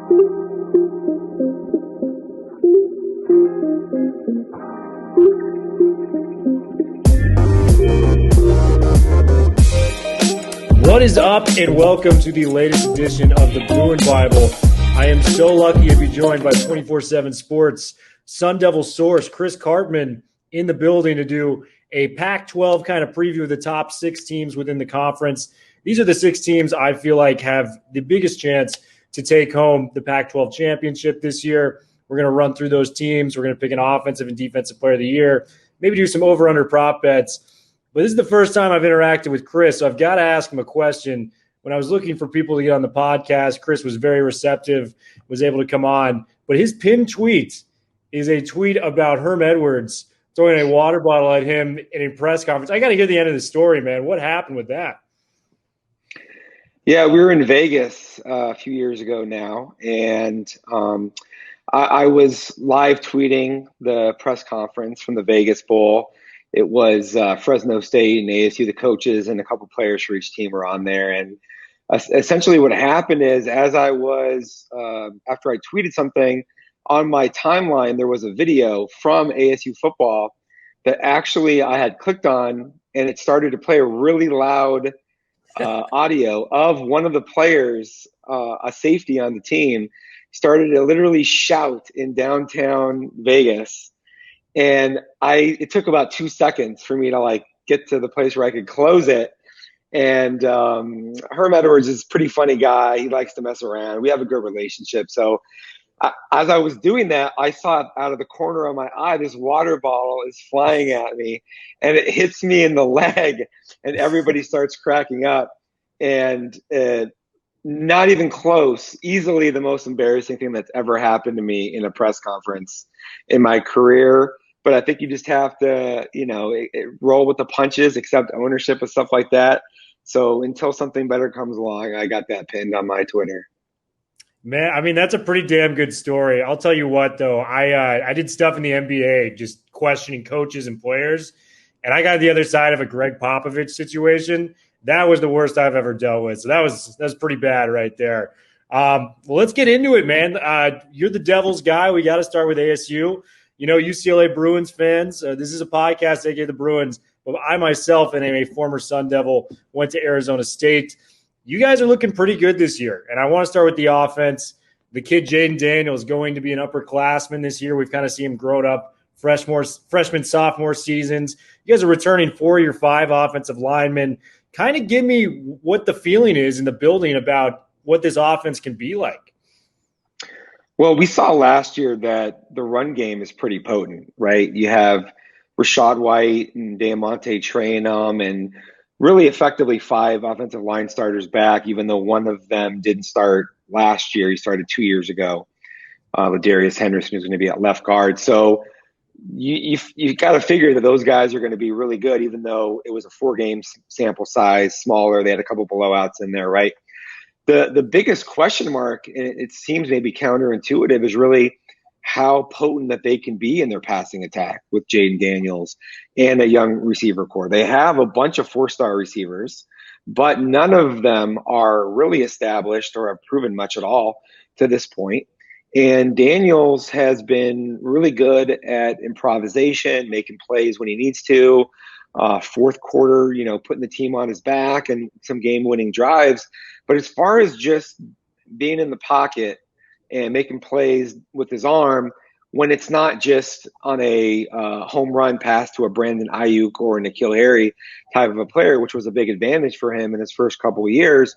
What is up, and welcome to the latest edition of the Bruin Bible. I am so lucky to be joined by 247Sports Sun Devil source Chris Karpman in the building to do a Pac-12 kind of preview of the top 6 teams within the conference. These are the 6 teams I feel like have the biggest chance to take home the Pac-12 championship this year. We're going to run through those teams. We're going to pick an offensive and defensive player of the year, maybe do some over-under prop bets. But this is the first time I've interacted with Chris, so I've got to ask him a question. When I was looking for people to get on the podcast, Chris was very receptive, was able to come on. But his pinned tweet is a tweet about Herm Edwards throwing a water bottle at him in a press conference. I got to hear the end of the story, man. What happened with that? Yeah, we were in Vegas a few years ago now, and I was live tweeting the press conference from the Vegas Bowl. It was Fresno State and ASU, the coaches, and a couple players for each team were on there. And essentially what happened is, as I was, after I tweeted something, on my timeline, there was a video from ASU football that actually I had clicked on, and it started to play a really loud audio of one of the players, a safety on the team, started to literally shout in downtown Vegas. And it took about 2 seconds for me to get to the place where I could close it. And Herm Edwards is a pretty funny guy. He likes to mess around. We have a good relationship. So as I was doing that, I saw out of the corner of my eye, this water bottle is flying at me, and it hits me in the leg, and everybody starts cracking up. And not even close, easily the most embarrassing thing that's ever happened to me in a press conference in my career. But I think you just have to, roll with the punches, accept ownership and stuff like that. So until something better comes along, I got that pinned on my Twitter. Man, I mean, that's a pretty damn good story. I'll tell you what, though. I did stuff in the NBA just questioning coaches and players, and I got the other side of a Greg Popovich situation. That was the worst I've ever dealt with. So that was pretty bad right there. Well, let's get into it, man. You're the Devils guy. We got to start with ASU. UCLA Bruins fans, this is a podcast dedicated to the Bruins, but I myself am a former Sun Devil, went to Arizona State. You guys are looking pretty good this year, and I want to start with the offense. The kid Jaden Daniels going to be an upperclassman this year. We've kind of seen him grown up freshman, sophomore seasons. You guys are returning 4 of your 5 offensive linemen. Kind of give me what the feeling is in the building about what this offense can be like. Well, we saw last year that the run game is pretty potent, right? You have Rashad White and Diamante Traynum and really effectively 5 offensive line starters back, even though one of them didn't start last year. He started 2 years ago with Darius Henderson, who's going to be at left guard. So you got to figure that those guys are going to be really good, even though it was a 4-game sample size, smaller. They had a couple blowouts in there, right? The biggest question mark, and it seems maybe counterintuitive, is really how potent that they can be in their passing attack with Jaden Daniels and a young receiver core. They have a bunch of 4-star receivers, but none of them are really established or have proven much at all to this point. And Daniels has been really good at improvisation, making plays when he needs to. Fourth quarter, putting the team on his back and some game-winning drives. But as far as just being in the pocket and making plays with his arm, when it's not just on a home run pass to a Brandon Ayuk or a N'Keal Harry type of a player, which was a big advantage for him in his first couple of years,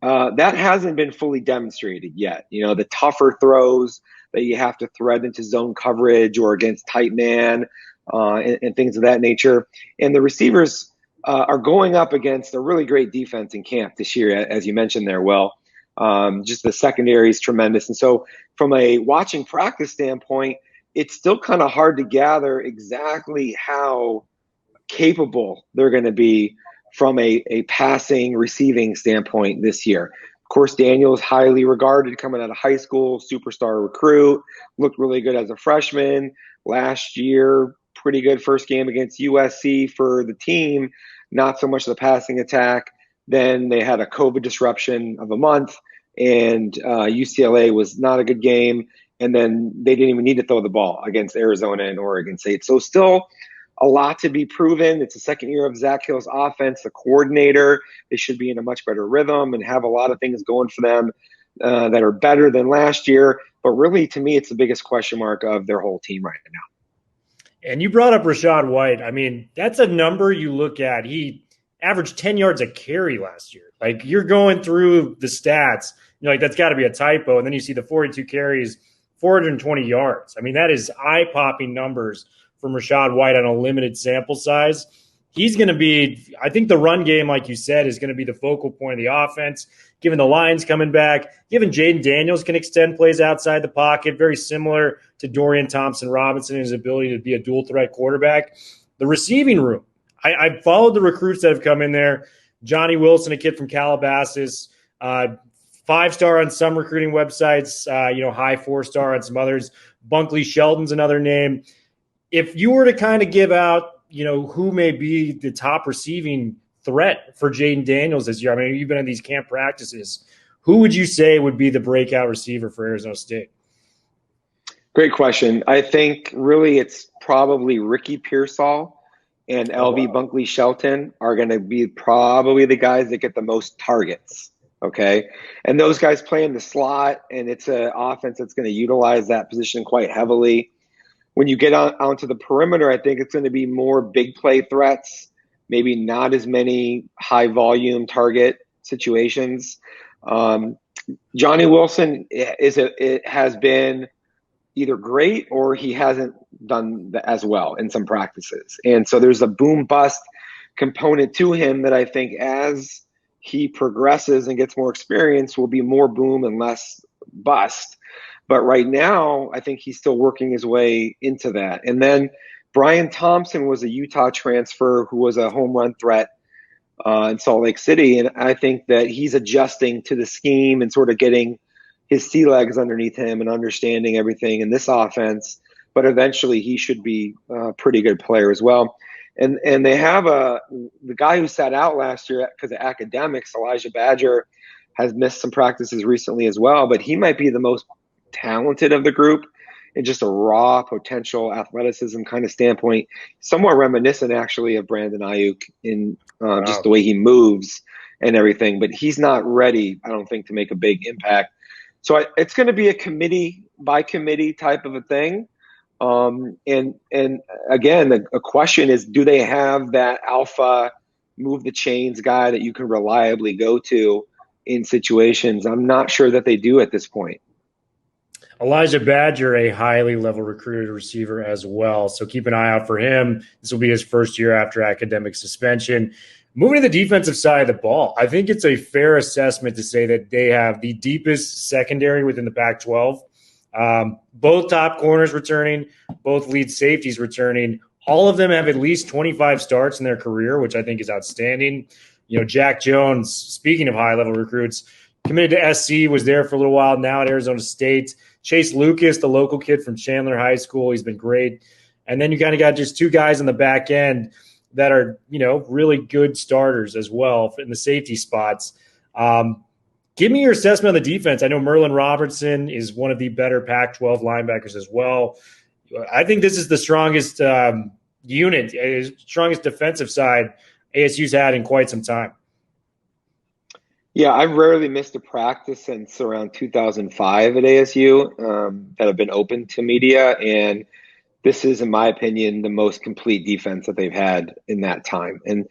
that hasn't been fully demonstrated yet. The tougher throws that you have to thread into zone coverage or against tight man and things of that nature. And the receivers are going up against a really great defense in camp this year, as you mentioned there, Will. Just the secondary is tremendous. And so from a watching practice standpoint, it's still kind of hard to gather exactly how capable they're going to be from a passing, receiving standpoint this year. Of course, Daniel is highly regarded coming out of high school, superstar recruit, looked really good as a freshman. Last year, pretty good first game against USC for the team, not so much the passing attack. Then they had a COVID disruption of a month, and UCLA was not a good game. And then they didn't even need to throw the ball against Arizona and Oregon State. So still a lot to be proven. It's the second year of Zach Hill's offense, the coordinator. They should be in a much better rhythm and have a lot of things going for them that are better than last year. But really, to me, it's the biggest question mark of their whole team right now. And you brought up Rachaad White. I mean, that's a number you look at. He averaged 10 yards a carry last year. Like, you're going through the stats, you're like, that's got to be a typo. And then you see the 42 carries, 420 yards. I mean, that is eye-popping numbers from Rachaad White on a limited sample size. He's going to be, I think the run game, like you said, is going to be the focal point of the offense, given the Lions coming back, given Jaden Daniels can extend plays outside the pocket, very similar to Dorian Thompson-Robinson and his ability to be a dual-threat quarterback. The receiving room, I followed the recruits that have come in there. Johnny Wilson, a kid from Calabasas, 5-star on some recruiting websites, high 4-star on some others. Bunkley Shelton's another name. If you were to kind of give out, who may be the top receiving threat for Jaden Daniels this year, I mean, you've been in these camp practices, who would you say would be the breakout receiver for Arizona State? Great question. I think really it's probably Ricky Pearsall and LV Bunkley Shelton are going to be probably the guys that get the most targets. Okay. And those guys play in the slot, and it's an offense that's going to utilize that position quite heavily. When you get onto the perimeter, I think it's going to be more big play threats, maybe not as many high volume target situations. Johnny Wilson it has been either great or he hasn't done as well in some practices. And so there's a boom bust component to him that I think as he progresses and gets more experience will be more boom and less bust. But right now, I think he's still working his way into that. And then Brian Thompson was a Utah transfer who was a home run threat in Salt Lake City. And I think that he's adjusting to the scheme and sort of getting his sea legs underneath him and understanding everything in this offense. But eventually he should be a pretty good player as well. And they have the guy who sat out last year because of academics, Elijah Badger, has missed some practices recently as well. But he might be the most talented of the group in just a raw potential athleticism kind of standpoint, somewhat reminiscent actually of Brandon Ayuk in just the way he moves and everything. But he's not ready, I don't think, to make a big impact. So it's going to be a committee by committee type of a thing. And again, a question is, do they have that alpha move the chains guy that you can reliably go to in situations? I'm not sure that they do at this point. Elijah Badger, a highly level recruited receiver as well. So keep an eye out for him. This will be his first year after academic suspension. Moving to the defensive side of the ball, I think it's a fair assessment to say that they have the deepest secondary within the Pac-12. Both top corners returning, both lead safeties returning. All of them have at least 25 starts in their career, which I think is outstanding. Jack Jones, speaking of high-level recruits, committed to SC, was there for a little while now at Arizona State. Chase Lucas, the local kid from Chandler High School, he's been great. And then you kind of got just two guys on the back end that are, really good starters as well in the safety spots. Give me your assessment on the defense. I know Merlin Robertson is one of the better Pac-12 linebackers as well. I think this is the strongest unit, strongest defensive side ASU's had in quite some time. Yeah, I've rarely missed a practice since around 2005 at ASU that have been open to media. And this is, in my opinion, the most complete defense that they've had in that time. And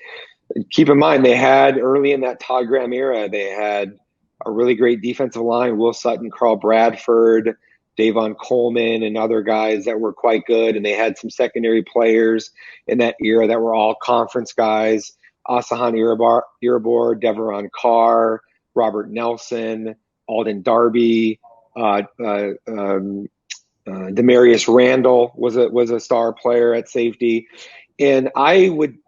keep in mind, they had early in that Todd Graham era, they had a really great defensive line, Will Sutton, Carl Bradford, Davon Coleman, and other guys that were quite good. And they had some secondary players in that era that were all conference guys. Asahan Irabor, Deveron Carr, Robert Nelson, Alden Darby, Demarius Randall was a star player at safety. And I would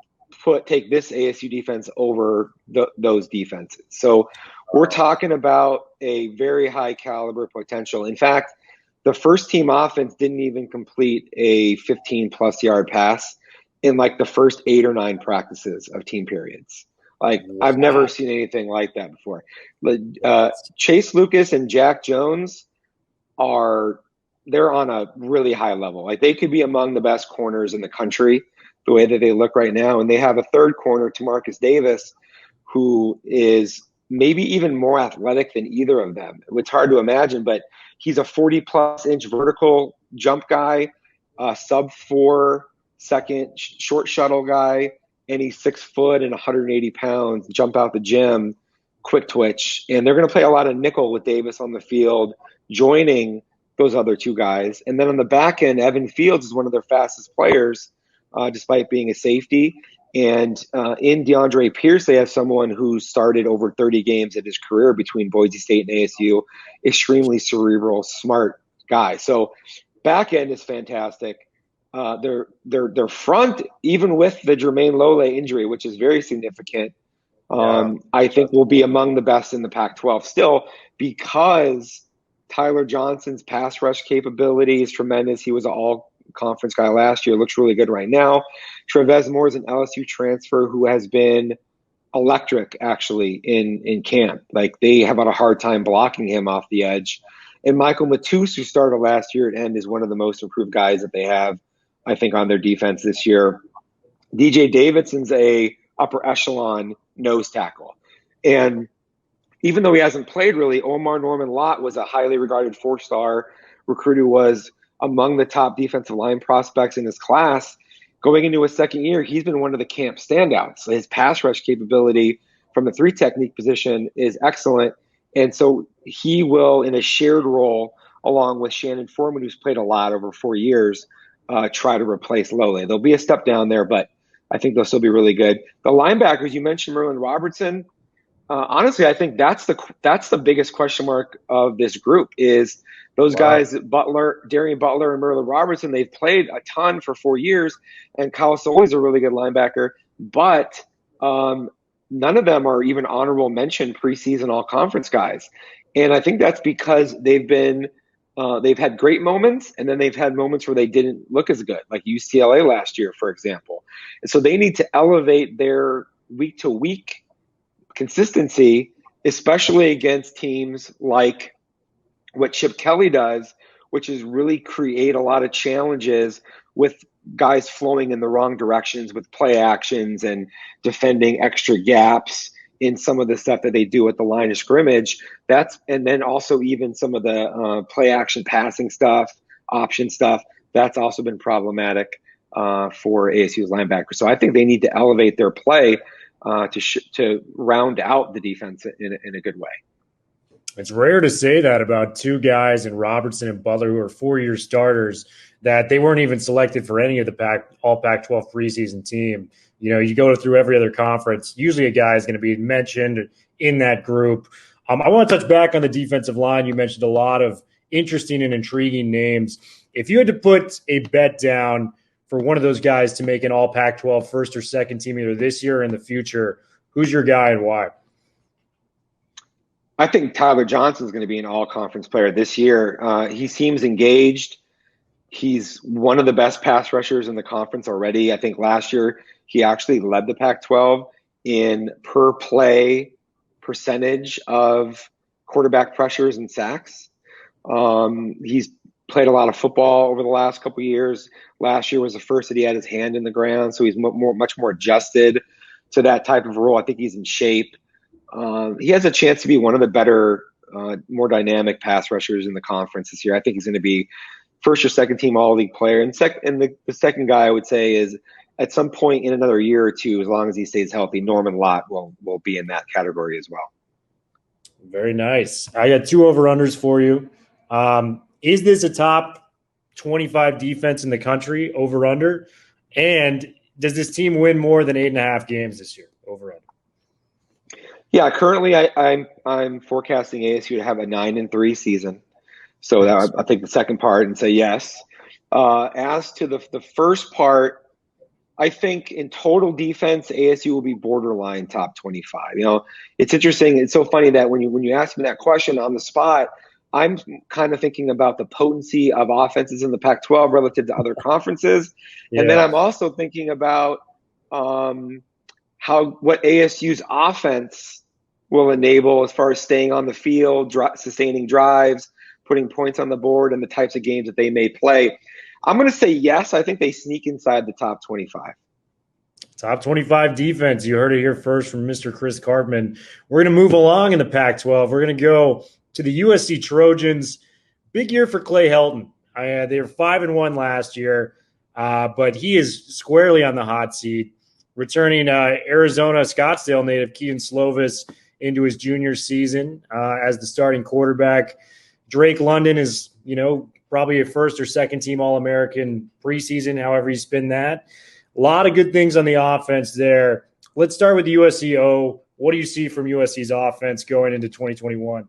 take this ASU defense over those defenses. So we're talking about a very high caliber potential. In fact, the first team offense didn't even complete a 15-plus yard pass in like the first 8 or 9 practices of team periods. Like, I've never Wow. seen anything like that before. Chase Lucas and Jack Jones they're on a really high level. Like, they could be among the best corners in the country the way that they look right now. And they have a third corner, Tamarcus Davis, who is maybe even more athletic than either of them. It's hard to imagine, but he's a 40-plus inch vertical jump guy, sub-4 second short shuttle guy, and he's 6 foot and 180 pounds, jump out the gym, quick twitch. And they're going to play a lot of nickel with Davis on the field, joining those other two guys. And then on the back end, Evan Fields is one of their fastest players, despite being a safety. And in DeAndre Pierce, they have someone who started over 30 games in his career between Boise State and ASU. Extremely cerebral, smart guy. So back end is fantastic. Their front, even with the Jermaine Lole injury, which is very significant, I think will be among the best in the Pac-12 still, because Tyler Johnson's pass rush capability is tremendous. He was an all-conference guy last year. Looks really good right now. Trevez Moore is an LSU transfer who has been electric, actually, in camp. Like, they have had a hard time blocking him off the edge. And Michael Matus, who started last year at end, is one of the most improved guys that they have, I think, on their defense this year. DJ Davidson's a upper echelon nose tackle. And even though he hasn't played really, Omar Norman Lott was a highly regarded 4-star recruit who was among the top defensive line prospects in his class. Going into his second year, he's been one of the camp standouts. His pass rush capability from the 3 technique position is excellent. And so he will, in a shared role, along with Shannon Foreman, who's played a lot over 4 years, try to replace Lole. There'll be a step down there, but I think they'll still be really good. The linebackers, you mentioned Merlin Robertson. Honestly, I think that's the biggest question mark of this group is those guys, Darian Butler and Merlin Robertson. They've played a ton for 4 years, and Kyle Soley's a really good linebacker, but none of them are even honorable mention preseason all-conference guys. And I think that's because they've had great moments, and then they've had moments where they didn't look as good, like UCLA last year, for example. And so they need to elevate their week-to-week consistency, especially against teams like what Chip Kelly does, which is really create a lot of challenges with guys flowing in the wrong directions with play actions and defending extra gaps in some of the stuff that they do at the line of scrimmage. And then also even some of the play action passing stuff, option stuff, that's also been problematic for ASU's linebackers. So I think they need to elevate their play to round out the defense in a good way. It's rare to say that about two guys in Robertson and Butler who are 4-year starters, that they weren't even selected for any of the all Pac-12 preseason team. You know, you go through every other conference, usually a guy is going to be mentioned in that group. I want to touch back on the defensive line. You mentioned a lot of interesting and intriguing names. If you had to put a bet down for one of those guys to make an all Pac-12 first or second team either this year or in the future, who's your guy and why? I think Tyler Johnson is going to be an all-conference player this year. He seems engaged. He's one of the best pass rushers in the conference already. I think last year he actually led the Pac-12 in per play percentage of quarterback pressures and sacks. He's played a lot of football over the last couple of years. Last year was the first that he had his hand in the ground, so he's much more adjusted to that type of role. I think he's in shape. He has a chance to be one of the better, more dynamic pass rushers in the conference this year. I think he's going to be first or second team all-league player. And the second guy I would say is at some point in another year or two, as long as he stays healthy, Norman Lott will be in that category as well. Very nice. I got 2 over-unders for you. Is this a top 25 defense in the country, over-under? And does this team win more than 8.5 games this year, over-under? Yeah, currently I'm forecasting ASU to have a 9-3 season. So that, I think the second part and say yes. As to the first part, I think in total defense, ASU will be borderline top 25. You know, it's interesting. It's so funny that when you ask me that question on the spot, I'm kind of thinking about the potency of offenses in the Pac-12 relative to other conferences. Yeah. And then I'm also thinking about what ASU's offense will enable as far as staying on the field, sustaining drives, putting points on the board, and the types of games that they may play. I'm going to say yes. I think they sneak inside the top 25. Top 25 defense. You heard it here first from Mr. Chris Karpman. We're going to move along in the Pac-12. We're going to go to the USC Trojans. Big year for Clay Helton. They were 5-1 last year, but he is squarely on the hot seat. Returning Arizona Scottsdale native Keaton Slovis into his junior season as the starting quarterback. Drake London is, probably a first or second team All-American preseason, however you spin that. A lot of good things on the offense there. Let's start with the USC. What do you see from USC's offense going into 2021?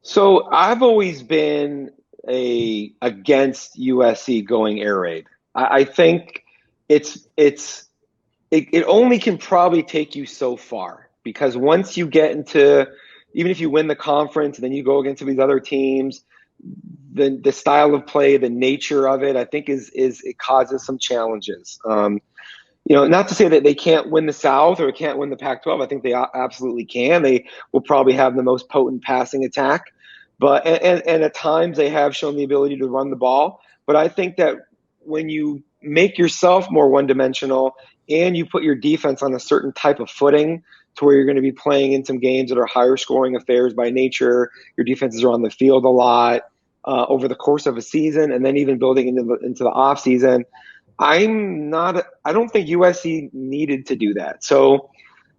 So I've always been against USC going air raid. I think it only can probably take you so far, because once you get into, even if you win the conference and then you go against these other teams, the style of play, the nature of it, I think it causes some challenges. Not to say that they can't win the South or can't win the Pac-12. I think they absolutely can. They will probably have the most potent passing attack, but and at times they have shown the ability to run the ball. But I think that when you make yourself more one-dimensional and you put your defense on a certain type of footing to where you're going to be playing in some games that are higher scoring affairs by nature, your defenses are on the field a lot over the course of a season, and then even building into the off season. I don't think USC needed to do that. So,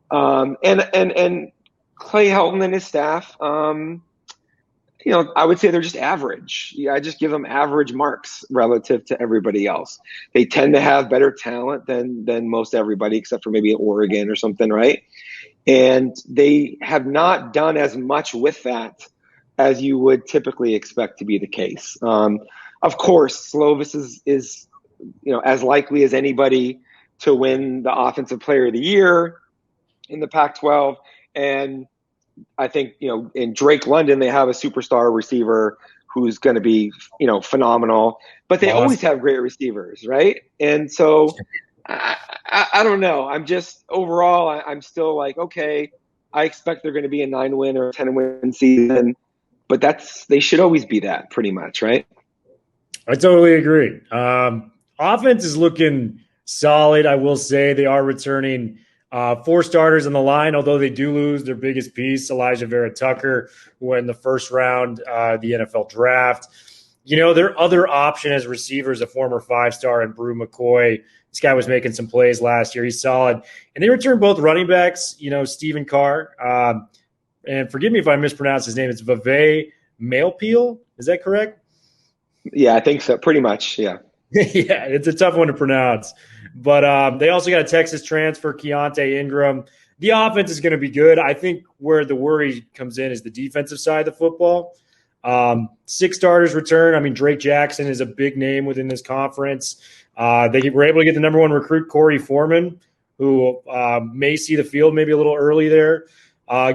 and Clay Helton and his staff, I would say they're just average. I just give them average marks relative to everybody else. They tend to have better talent than most everybody, except for maybe Oregon or something, right? And they have not done as much with that as you would typically expect to be the case. Of course, Slovis is as likely as anybody to win the Offensive Player of the Year in the Pac-12. And I think, in Drake London, they have a superstar receiver who's going to be, phenomenal. But they always have great receivers, right? And so I don't know. I'm just overall, I'm still like, okay, I expect they're going to be a 9-win or 10-win season, but they should always be that pretty much, right? I totally agree. Offense is looking solid. I will say they are returning 4 starters on the line, although they do lose their biggest piece, Elijah Vera Tucker, who went in the first round the NFL draft. Their other option as receivers, a former 5-star, and Brew McCoy. This guy was making some plays last year. He's solid. And they returned both running backs, Stephen Carr. And forgive me if I mispronounce his name. It's Vavae Malepeal. Is that correct? Yeah, I think so. Pretty much, yeah. Yeah, it's a tough one to pronounce. But they also got a Texas transfer, Keontae Ingram. The offense is going to be good. I think where the worry comes in is the defensive side of the football. 6 starters return. I mean, Drake Jackson is a big name within this conference. They were able to get the number 1 recruit, Corey Foreman, who may see the field maybe a little early there.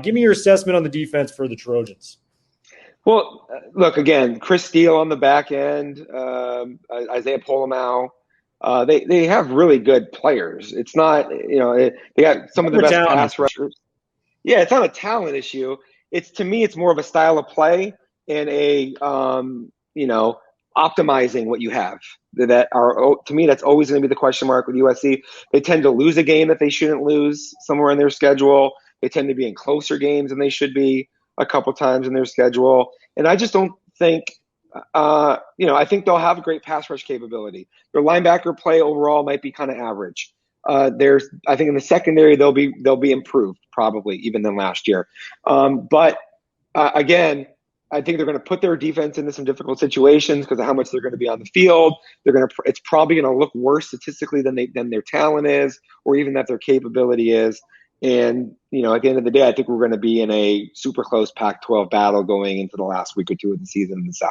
Give me your assessment on the defense for the Trojans. Well, look, again, Chris Steele on the back end, Isaiah Polamau. They have really good players. It's not, they got some of the best pass rushers. Yeah, it's not a talent issue. To me, it's more of a style of play and optimizing what you have. To me, that's always going to be the question mark with USC. They tend to lose a game that they shouldn't lose somewhere in their schedule. They tend to be in closer games than they should be a couple times in their schedule. And I just don't think, I think they'll have a great pass rush capability. Their linebacker play overall might be kind of average. I think in the secondary, they'll be improved probably even than last year. But again, I think they're going to put their defense into some difficult situations because of how much they're going to be on the field. It's probably going to look worse statistically than their talent is, or even that their capability is. And, at the end of the day, I think we're going to be in a super close Pac-12 battle going into the last week or two of the season in the South.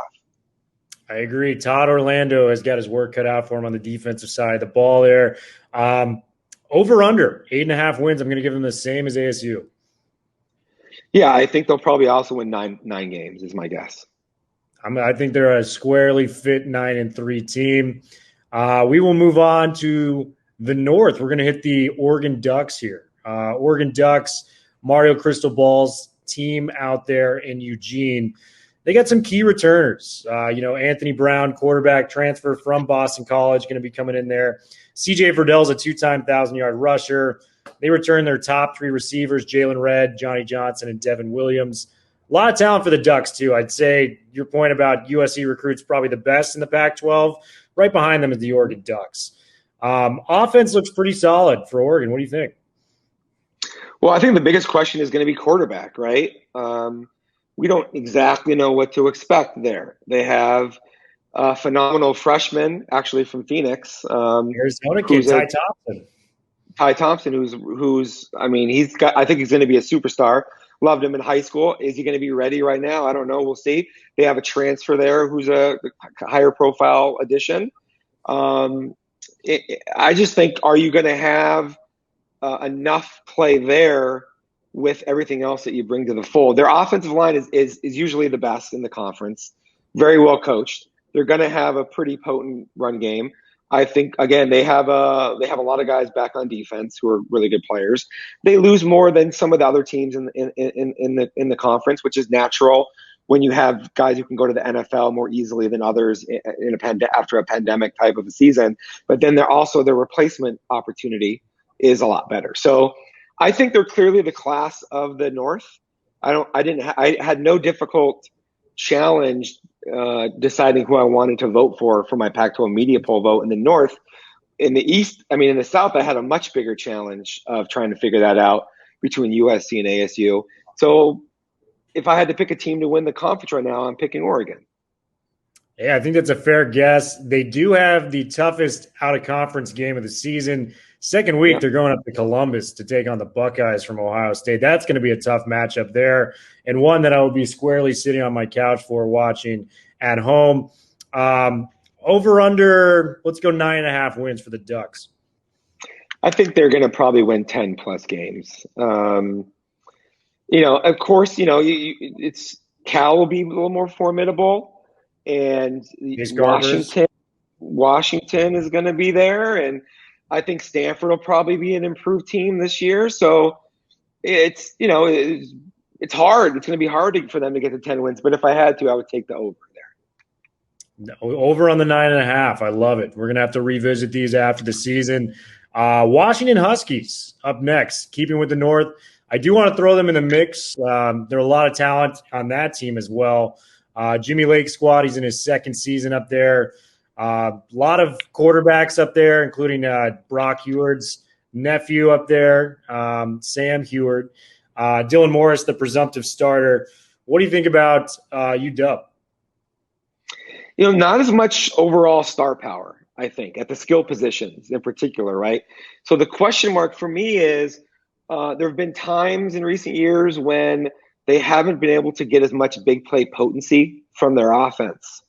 I agree. Todd Orlando has got his work cut out for him on the defensive side of the ball there. Over under 8.5 wins. I'm going to give them the same as ASU. Yeah, I think they'll probably also win nine games is my guess. I think they're a squarely fit 9-3 team. We will move on to the North, we're going to hit the Oregon Ducks here. Oregon Ducks, Mario Cristobal's team out there in Eugene. They got some key returners. Anthony Brown, quarterback, transfer from Boston College, going to be coming in there. CJ Verdell's a 2-time 1,000-yard rusher. They return their top 3 receivers, Jalen Redd, Johnny Johnson, and Devin Williams. A lot of talent for the Ducks, too. I'd say your point about USC recruits probably the best in the Pac-12. Right behind them is the Oregon Ducks. Offense looks pretty solid for Oregon. What do you think? Well, I think the biggest question is going to be quarterback, right? We don't exactly know what to expect there. They have a phenomenal freshman, actually from Phoenix. Arizona kid, Ty Thompson, who's I think he's going to be a superstar. Loved him in high school. Is he going to be ready right now? I don't know. We'll see. They have a transfer there who's a higher profile addition. I just think, are you going to have enough play there with everything else that you bring to the fold? Their offensive line is usually the best in the conference, very well coached. They're going to have a pretty potent run game. I think, again, they have a lot of guys back on defense who are really good players. They lose more than some of the other teams in the conference, which is natural when you have guys who can go to the NFL more easily than others after a pandemic type of a season. But then their replacement opportunity is a lot better. So I think they're clearly the class of the North. I had no difficult challenge deciding who I wanted to vote for my Pac-12 media poll vote in the North. In the East, in the South, I had a much bigger challenge of trying to figure that out between USC and ASU. So if I had to pick a team to win the conference right now, I'm picking Oregon. Yeah, I think that's a fair guess. They do have the toughest out-of-conference game of the season. Second week, They're going up to Columbus to take on the Buckeyes from Ohio State. That's going to be a tough matchup there, and one that I will be squarely sitting on my couch for watching at home. Over-under, let's go 9.5 wins for the Ducks. I think they're going to probably win 10-plus games. Of course, it's Cal will be a little more formidable, and Washington is going to be there, and I think Stanford will probably be an improved team this year. So it's hard. It's going to be hard for them to get to 10 wins. But if I had to, I would take the over there. Over on the 9.5. I love it. We're going to have to revisit these after the season. Washington Huskies up next, keeping with the North. I do want to throw them in the mix. There are a lot of talent on that team as well. Jimmy Lake's squad, he's in his second season up there. A lot of quarterbacks up there, including Brock Heward's nephew up there, Sam Heward. Dylan Morris, the presumptive starter. What do you think about UW? Not as much overall star power, I think, at the skill positions in particular, right? So the question mark for me is there have been times in recent years when they haven't been able to get as much big play potency from their offense.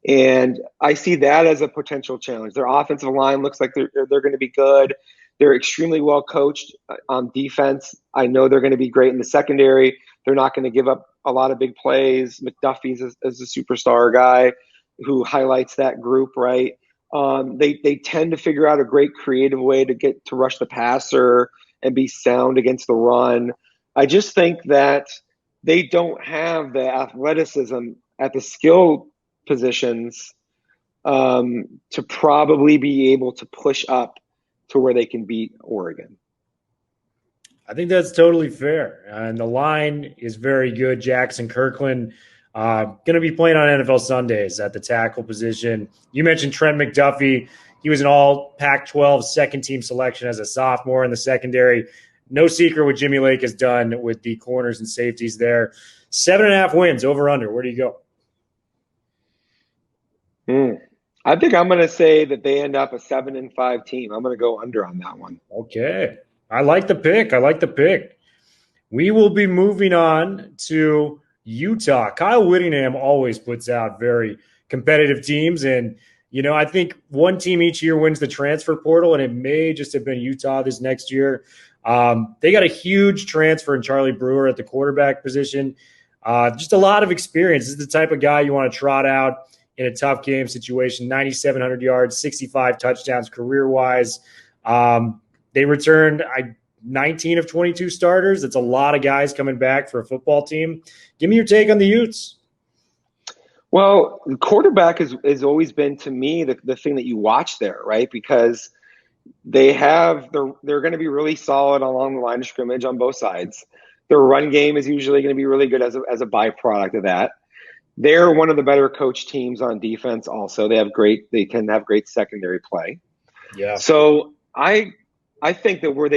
And I see that as a potential challenge. Their offensive line looks like they're going to be good. They're extremely well coached on defense. I know they're going to be great in the secondary. They're not going to give up a lot of big plays. McDuffie's is a superstar guy who highlights that group, right? They tend to figure out a great creative way to get to rush the passer and be sound against the run. I just think that they don't have the athleticism at the skill positions to probably be able to push up to where they can beat Oregon. I think that's totally fair. And the line is very good. Jackson Kirkland going to be playing on NFL Sundays at the tackle position. You mentioned Trent McDuffie. He was an all Pac-12 second-team selection as a sophomore in the secondary. No secret what Jimmy Lake has done with the corners and safeties there. 7.5 wins, over-under. Where do you go? I think I'm going to say that they end up a 7-5 team. I'm going to go under on that one. Okay. I like the pick. We will be moving on to Utah. Kyle Whittingham always puts out very competitive teams. And, I think one team each year wins the transfer portal, and it may just have been Utah this next year. They got a huge transfer in Charlie Brewer at the quarterback position. Just a lot of experience. This is the type of guy you want to trot out in a tough game situation. 9,700 yards, 65 touchdowns career-wise. They returned 19 of 22 starters. That's a lot of guys coming back for a football team. Give me your take on the Utes. Well, quarterback has always been, to me, the thing that you watch there, right? Because they're going to be really solid along the line of scrimmage on both sides. Their run game is usually going to be really good as a byproduct of that. They're one of the better coached teams on defense. Also, they tend to have great secondary play. Yeah. So I think that where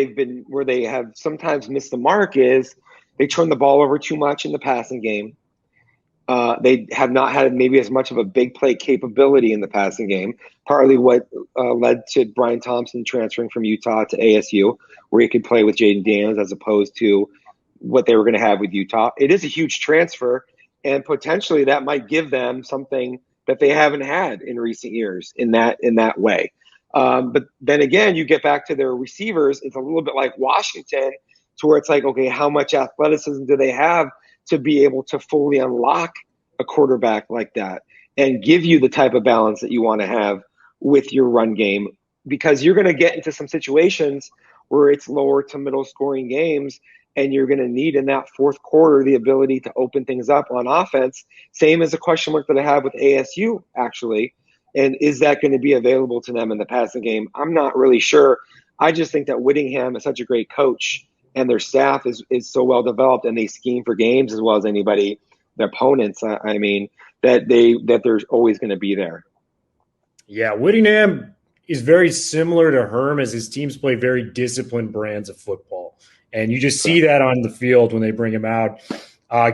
they have sometimes missed the mark is they turn the ball over too much in the passing game. They have not had maybe as much of a big play capability in the passing game, partly what led to Brian Thompson transferring from Utah to ASU, where he could play with Jaden Daniels as opposed to what they were going to have with Utah. It is a huge transfer, and potentially that might give them something that they haven't had in recent years in that way. But then again, you get back to their receivers, it's a little bit like Washington, to where it's like, okay, how much athleticism do they have to be able to fully unlock a quarterback like that and give you the type of balance that you want to have with your run game? Because you're going to get into some situations where it's lower to middle scoring games, and you're going to need in that fourth quarter the ability to open things up on offense. Same as a question mark that I have with ASU, actually. And is that going to be available to them in the passing game? I'm not really sure. I just think that Whittingham is such a great coach, and their staff is so well developed, and they scheme for games as well as anybody, their opponents. I mean, that they're always going to be there. Yeah, Whittingham is very similar to Herm, as his teams play very disciplined brands of football. And you just see that on the field when they bring him out.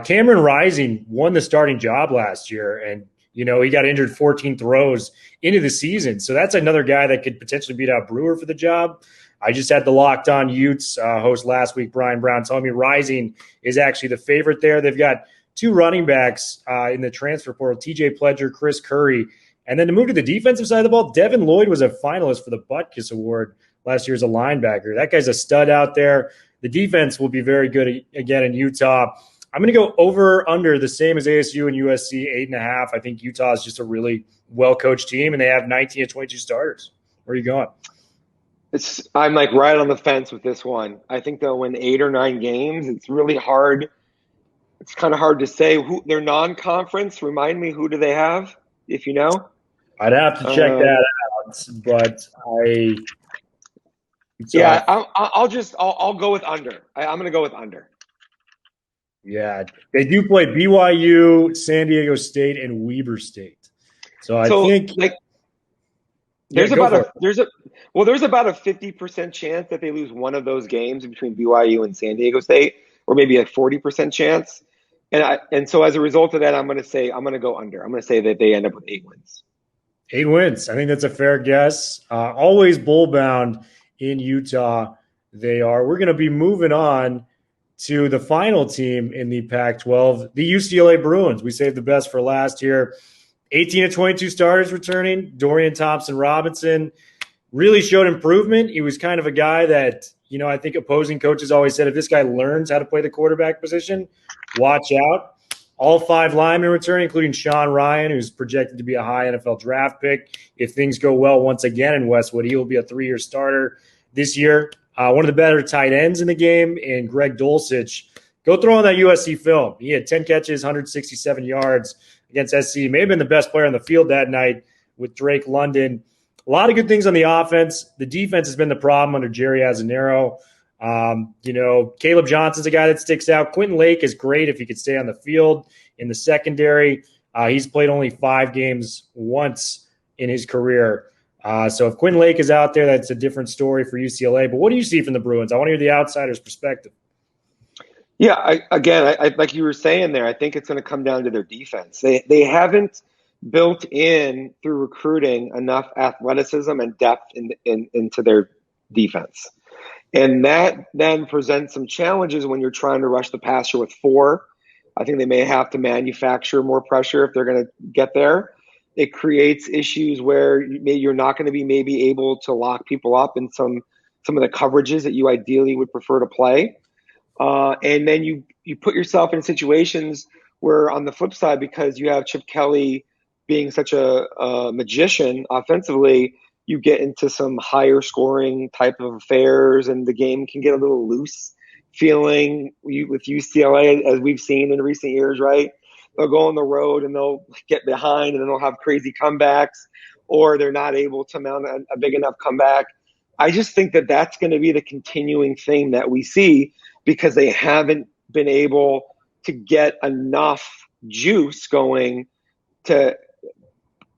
Cameron Rising won the starting job last year, and he got injured 14 throws into the season. So that's another guy that could potentially beat out Brewer for the job. I just had the Locked On Utes host last week, Brian Brown, telling me Rising is actually the favorite there. They've got two running backs in the transfer portal, TJ Pledger, Chris Curry. And then to move to the defensive side of the ball, Devin Lloyd was a finalist for the Butkus Award last year as a linebacker. That guy's a stud out there. The defense will be very good again in Utah. I'm going to go over/under the same as ASU and USC, 8.5. I think Utah is just a really well-coached team, and they have 19 to 22 starters. Where are you going? I'm like right on the fence with this one. I think they'll win 8 or 9 games. It's really hard. It's kind of hard to say who their non-conference. Remind me, who do they have, if you know? I'd have to check that out, but I'll go with under. I'm going to go with under. Yeah, they do play BYU, San Diego State, and Weber State. So I think there's about a 50% chance that they lose one of those games between BYU and San Diego State, or maybe a 40% chance. And so as a result of that, I'm going to go under. I'm going to say that they end up with 8 wins. 8 wins. I think that's a fair guess. Always bowl bound in Utah. They are. We're going to be moving on to the final team in the Pac-12, the UCLA Bruins. We saved the best for last here. 18 to 22 starters returning. Dorian Thompson-Robinson really showed improvement. He was kind of a guy that, I think opposing coaches always said, if this guy learns how to play the quarterback position, watch out. All 5 linemen returning, including Sean Ryan, who's projected to be a high NFL draft pick. If things go well once again in Westwood, he will be a 3-year starter this year. One of the better tight ends in the game, and Greg Dulcich. Go throw on that USC film. He had 10 catches, 167 yards against SC. May have been the best player on the field that night with Drake London. A lot of good things on the offense. The defense has been the problem under Jerry Azzanaro. Caleb Johnson's a guy that sticks out. Quentin Lake is great if he could stay on the field in the secondary. He's played only 5 games once in his career. So if Quentin Lake is out there, that's a different story for UCLA. But what do you see from the Bruins? I want to hear the outsider's perspective. Yeah, I like you were saying there, I think it's going to come down to their defense. They haven't built in through recruiting enough athleticism and depth into their defense. And that then presents some challenges when you're trying to rush the passer with 4. I think they may have to manufacture more pressure if they're going to get there. It creates issues where you're not going to be maybe able to lock people up in some of the coverages that you ideally would prefer to play. And then you put yourself in situations where, on the flip side, because you have Chip Kelly being such a magician offensively, you get into some higher scoring type of affairs, and the game can get a little loose feeling with UCLA, as we've seen in recent years, right? They'll go on the road and they'll get behind and then they'll have crazy comebacks, or they're not able to mount a big enough comeback. I just think that that's going to be the continuing thing that we see, because they haven't been able to get enough juice going to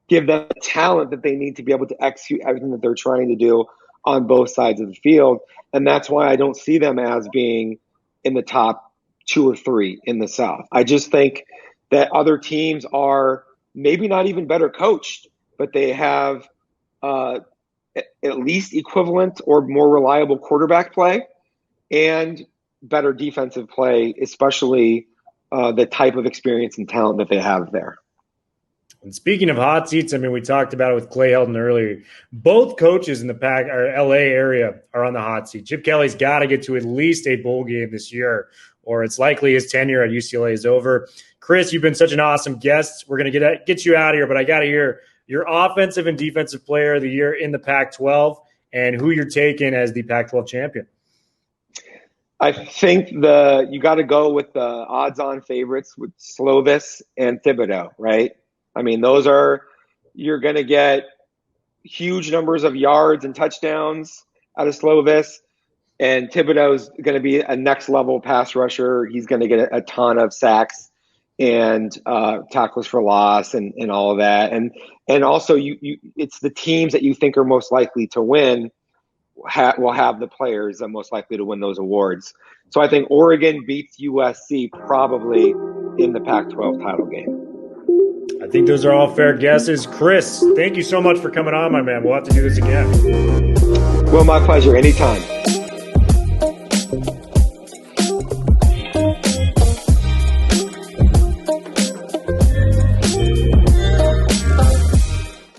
give them the talent that they need to be able to execute everything that they're trying to do on both sides of the field. And that's why I don't see them as being in the top 2 or 3 in the South. I just think that other teams are maybe not even better coached, but they have at least equivalent or more reliable quarterback play and better defensive play, especially the type of experience and talent that they have there. And speaking of hot seats, I mean, we talked about it with Clay Helton earlier. Both coaches in the Pac or LA area are on the hot seat. Chip Kelly's got to get to at least a bowl game this year, or it's likely his tenure at UCLA is over. Chris, you've been such an awesome guest. We're going to get you out of here, but I got to hear your offensive and defensive player of the year in the Pac-12 and who you're taking as the Pac-12 champion. I think you got to go with the odds-on favorites with Slovis and Thibodeau, right? I mean, you're going to get huge numbers of yards and touchdowns out of Slovis, and Thibodeau's going to be a next-level pass rusher. He's going to get a ton of sacks and tackles for loss and all of that. And also, it's the teams that you think are most likely to win will have the players that are most likely to win those awards. So I think Oregon beats USC probably in the Pac-12 title game. I think those are all fair guesses. Chris, thank you so much for coming on, my man. We'll have to do this again. Well, my pleasure. Anytime.